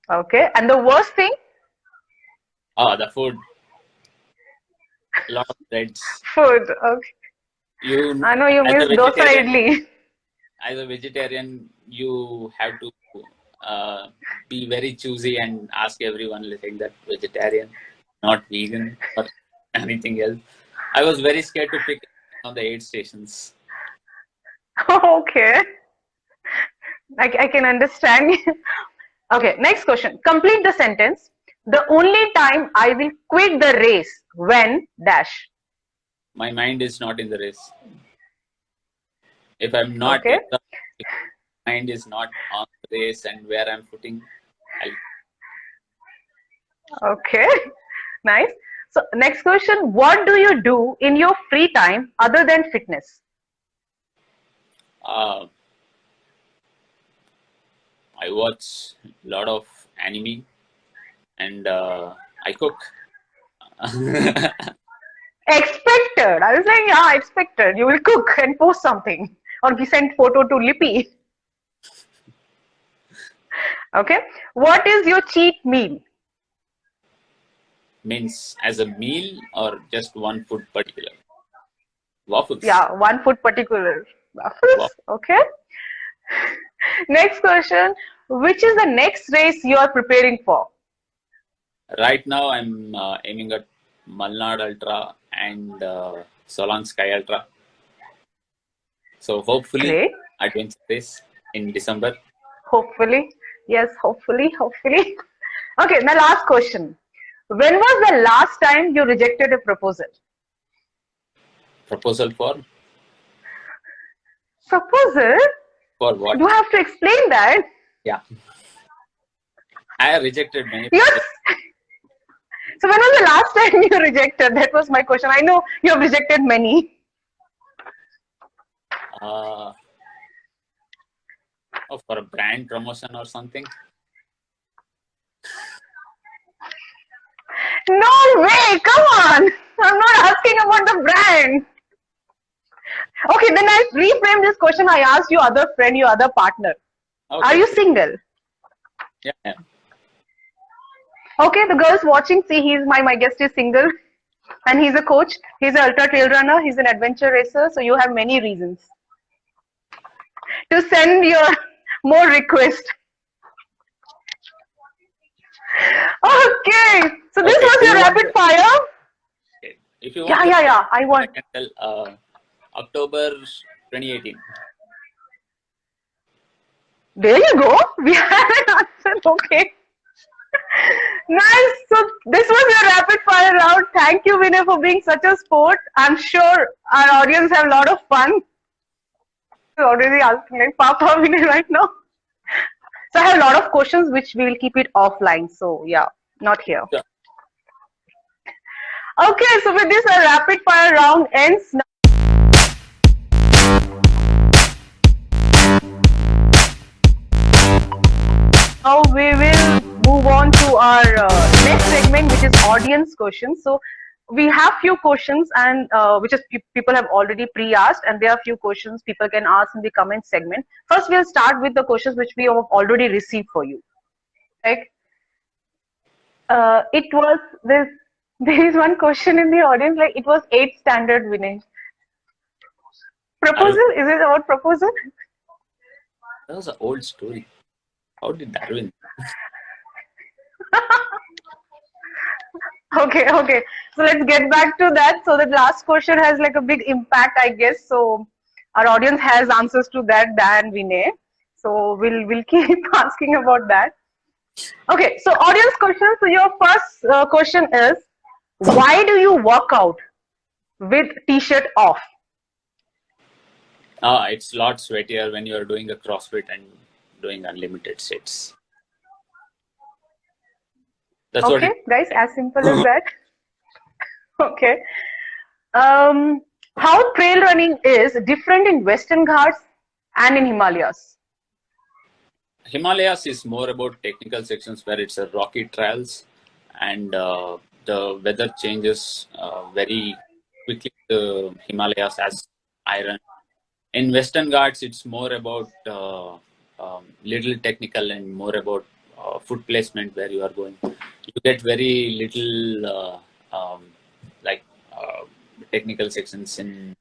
Okay. And the worst thing? Oh, the food. A lot of breads. Food. Okay. I know you miss dosa idli. As a vegetarian, you have to be very choosy and ask everyone like that vegetarian, not vegan or anything else. I was very scared to pick on the aid stations. Okay. I can understand. Okay, next question. Complete the sentence. The only time I will quit the race when dash. My mind is not in the race. If I'm not okay. if my mind is not on the race and where I'm footing, Okay, nice. So next question, what do you do in your free time other than fitness? I watch a lot of anime and I cook. Expected. I was saying, yeah, expected. You will cook and post something or send photo to Lippy. Okay. What is your cheat meal? Means as a meal or just one food particular? Waffles. Yeah, one food particular. Waffles. Okay. Next question. Which is the next race you are preparing for? Right now, I'm aiming at Malnad Ultra and Solang Sky Ultra. So hopefully, Great. adventure race in December. Hopefully. Yes, hopefully. Okay, the last question. When was the last time you rejected a proposal? Proposal for? Proposal? For what? You have to explain that. Yeah. I have rejected many. Yes. So when was the last time you rejected? That was my question. I know you have rejected many. For a brand promotion or something? No way, come on. I'm not asking about the brand. Okay, then I'll reframe this question. I asked your other friend, your other partner. Okay. Are you single? Yeah. Okay, the girls watching, see, my guest is single and he's a coach. He's an ultra trail runner. He's an adventure racer. So you have many reasons to send your more requests. Okay, so this was your rapid fire. Okay. If you want Yeah. I want. I can tell October 2018. There you go. We have an answer. Okay. Nice. So this was your rapid fire round. Thank you, Vinay, for being such a sport. I'm sure our audience have a lot of fun. Already asking like Papa Vinay right now. So I have a lot of questions which we will keep it offline. So yeah, not here. Yeah. Okay, so with this, our rapid fire round ends. Now we will move on to our next segment, which is audience questions. So we have few questions, and which is people have already pre-asked, and there are few questions people can ask in the comment segment. First, we'll start with the questions which we have already received for you. Like, it was this. There is one question in the audience, like it was 8th standard, Vinay. Proposal? Is it about proposal? That was an old story. How did Darwin? Okay. So let's get back to that. So the last question has like a big impact, I guess. So our audience has answers to that than Vinay. So we'll keep asking about that. Okay. So audience question. So your first question is, why do you work out with t-shirt off? It's a lot sweatier when you're doing a CrossFit and doing unlimited sets. That's okay, guys, as simple as that. Okay. How trail running is different in Western Ghats and in Himalayas? Himalayas is more about technical sections where it's a rocky trails, and the weather changes very quickly. The Himalayas as I run. In Western Ghats, it's more about little technical and more about foot placement where you are going. You get very little technical sections in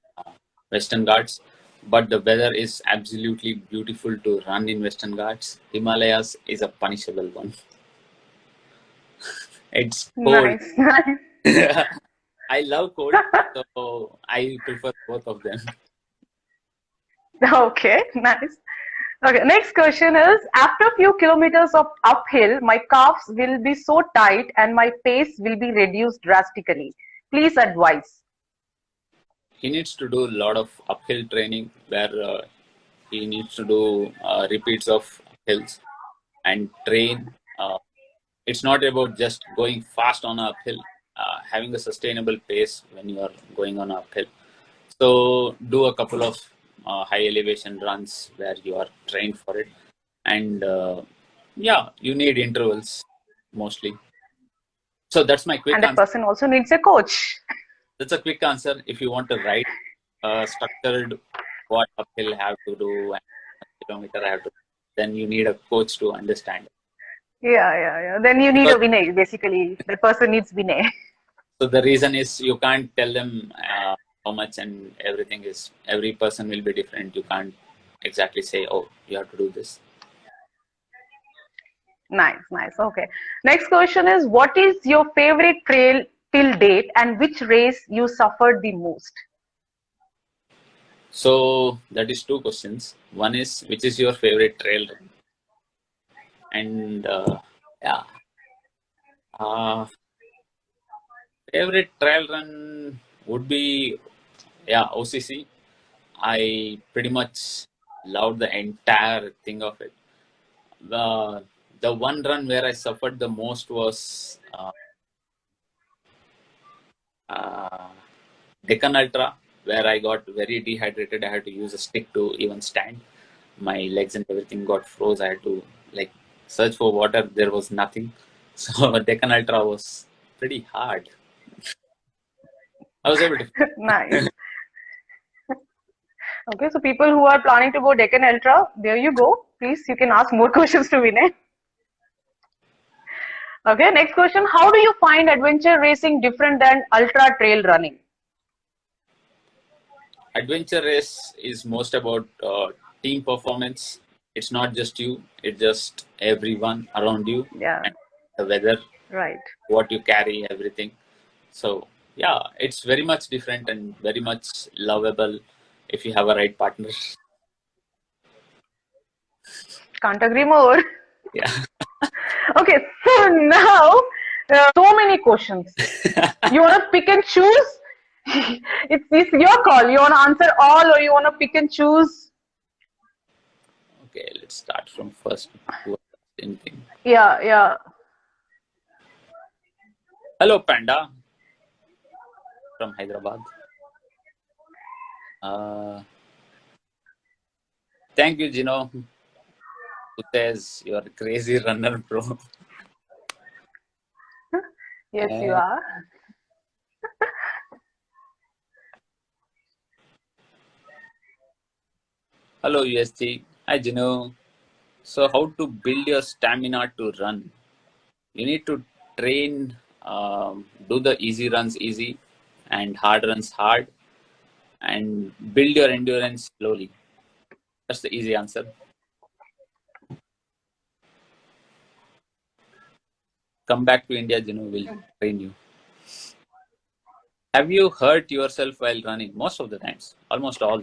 Western Ghats, but the weather is absolutely beautiful to run in Western Ghats. Himalayas is a punishable one. It's cold. Nice. I love cold, so I prefer both of them. Okay, nice. Okay, next question is, after a few kilometers of uphill, my calves will be so tight and my pace will be reduced drastically. Please advise. He needs to do a lot of uphill training where he needs to do repeats of hills and train. It's not about just going fast on uphill, having a sustainable pace when you are going on uphill. So do a couple of high elevation runs where you are trained for it, and yeah, you need intervals mostly. So that's my quick answer. And that person also needs a coach. That's a quick answer. If you want to write structured what uphill have to do and kilometer have to do, then you need a coach to understand. Yeah. Then you need a Vinay, basically. The person needs Vinay. So the reason is you can't tell them how much and everything is, every person will be different. You can't exactly say, oh, you have to do this. Nice. Okay. Next question is, what is your favorite trail till date and which race you suffered the most? So that is two questions. One is, which is your favorite trail run? And favorite trail run would be OCC. I pretty much loved the entire thing of it. The one run where I suffered the most was Deccan Ultra, where I got very dehydrated. I had to use a stick to even stand. My legs and everything got froze. I had to search for water. There was nothing. So Deccan Ultra was pretty hard. I was able to. Nice. Okay, so people who are planning to go Deccan Ultra, there you go. Please, you can ask more questions to Vinay. Okay, next question. How do you find adventure racing different than ultra trail running? Adventure race is most about team performance. It's not just you, it's just everyone around you. Yeah. And the weather, right? What you carry, everything. So yeah, it's very much different and very much lovable if you have a right partner. Can't agree more. Yeah. Okay, so now so many questions. You want to pick and choose? It's your call. You want to answer all or you want to pick and choose? Okay, let's start from first. Anything. Yeah. Hello, Panda from Hyderabad. Thank you, Gino, who says you're a crazy runner, bro. Yes, you are. Hello, UST. Hi, Gino. So, how to build your stamina to run? You need to train, do the easy runs easy and hard runs hard, and build your endurance slowly. That's the easy answer. Come back to India, Gino. We'll train you. Have you hurt yourself while running? Most of the times, almost all.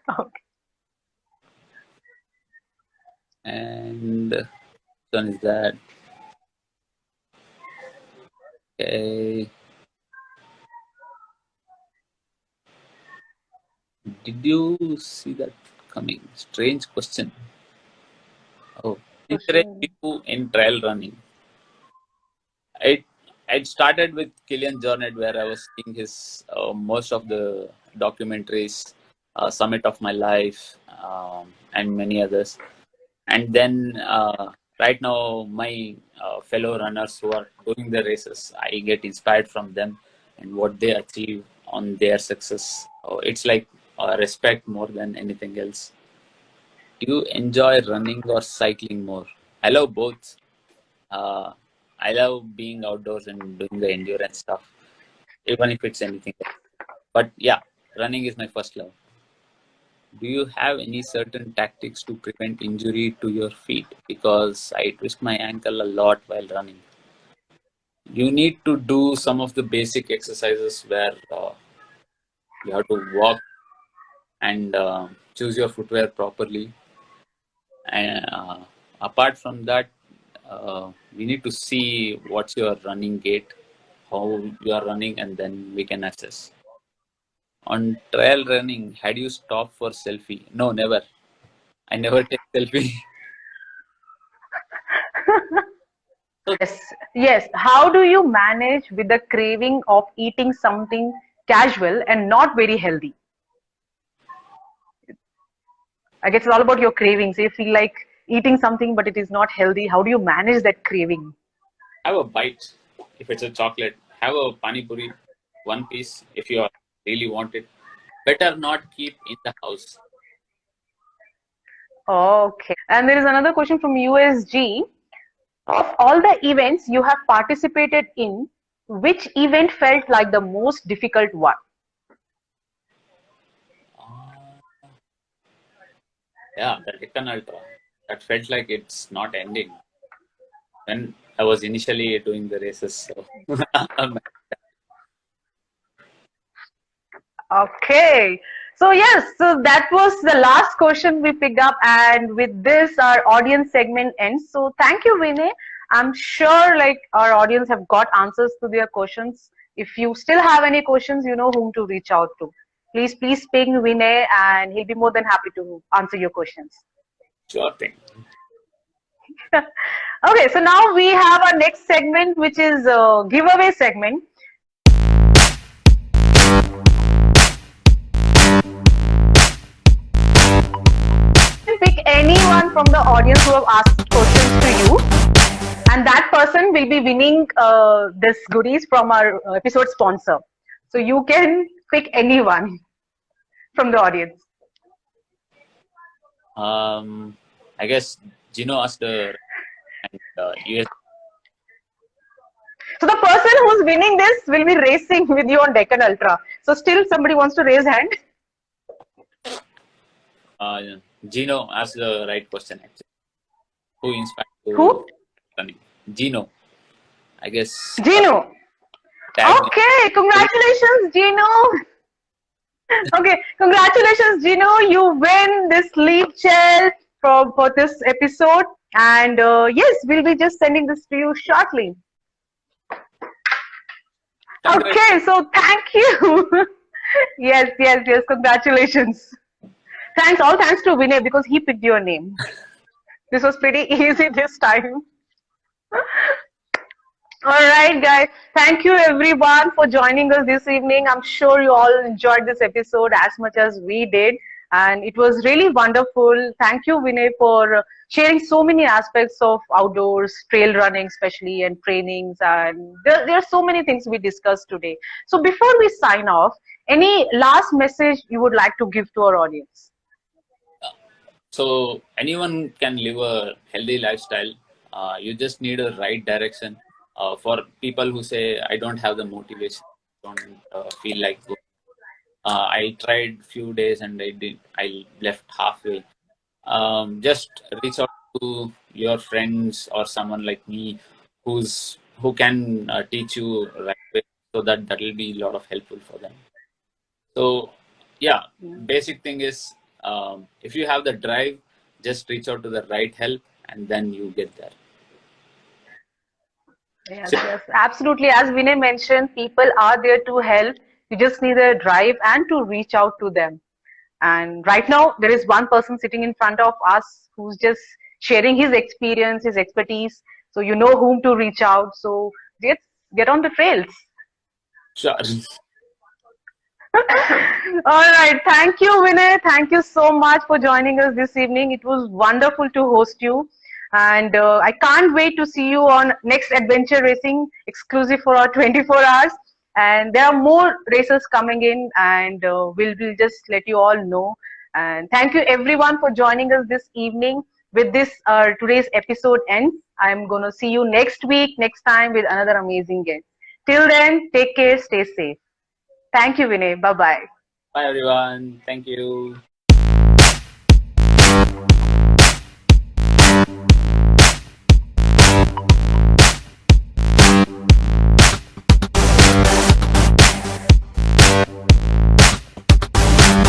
Okay. And which one is that? Okay. Did you see that coming? Strange question. Oh, encourage you in trail running. It started with 𝘍𝘁𝘁𝘁𝘁, where I was seeing his most of the documentaries, Summit of My Life, and many others. And then right now, my fellow runners who are doing the races, I get inspired from them and what they achieve on their success. It's like respect more than anything else. Do you enjoy running or cycling more? I love both. I love being outdoors and doing the endurance stuff, even if it's anything else. But yeah, running is my first love. Do you have any certain tactics to prevent injury to your feet? Because I twist my ankle a lot while running. You need to do some of the basic exercises where you have to walk and choose your footwear properly. And apart from that, we need to see what's your running gait, how you are running, and then we can assess. On trail running, had you stopped for selfie? No, never. I never take selfie. Yes. How do you manage with the craving of eating something casual and not very healthy? I guess it's all about your cravings. You feel like eating something but it is not healthy. How do you manage that craving? Have a bite if it's a chocolate. Have a pani puri, one piece if you really want it. Better not keep in the house. Okay. And there is another question from USG. Of all the events you have participated in, which event felt like the most difficult one? Yeah, the Deccan Ultra. That felt like it's not ending. When I was initially doing the races. So. Okay. So yes, so that was the last question we picked up, and with this our audience segment ends. So thank you, Vinay. I'm sure like our audience have got answers to their questions. If you still have any questions, you know whom to reach out to. Please ping Vinay and he'll be more than happy to answer your questions. Sure thing. Okay, so now we have our next segment, which is a giveaway segment. Pick anyone from the audience who have asked questions to you, and that person will be winning this goodies from our episode sponsor. So you can pick anyone from the audience. I guess Gino asked the US. So the person who's winning this will be racing with you on Deccan Ultra. So still somebody wants to raise hand? Gino asked the right question actually. Who inspired you? Who? Running? Gino. I guess. Gino. Okay, congratulations, Gino. Okay, congratulations, Gino. You win this sleep gel for this episode. And yes, we'll be just sending this to you shortly. Okay, so thank you. Yes, yes, yes. Congratulations. Thanks, all thanks to Vinay because he picked your name. This was pretty easy this time. All right, guys. Thank you everyone for joining us this evening. I'm sure you all enjoyed this episode as much as we did. And it was really wonderful. Thank you, Vinay, for sharing so many aspects of outdoors, trail running, especially, and trainings. And there are so many things we discussed today. So before we sign off, any last message you would like to give to our audience? So anyone can live a healthy lifestyle. You just need a right direction. For people who say, I don't have the motivation, don't feel like going. I tried few days and I left halfway. Just reach out to your friends or someone like me who can teach you right way, so that will be a lot of helpful for them. So yeah, basic thing is, if you have the drive, just reach out to the right help and then you get there. Yes, yes, absolutely. As Vinay mentioned, people are there to help. You just need a drive and to reach out to them. And right now, there is one person sitting in front of us who's just sharing his experience, his expertise. So you know whom to reach out. So let's get on the trails. Sure. All right. Thank you, Vinay. Thank you so much for joining us this evening. It was wonderful to host you. And I can't wait to see you on next adventure racing exclusive for our 24 hours. And there are more races coming in, and we'll just let you all know. And thank you everyone for joining us this evening. With this, today's episode ends. I'm going to see you next week, next time with another amazing guest. Till then, take care, stay safe. Thank you, Vinay. Bye-bye. Bye everyone. Thank you.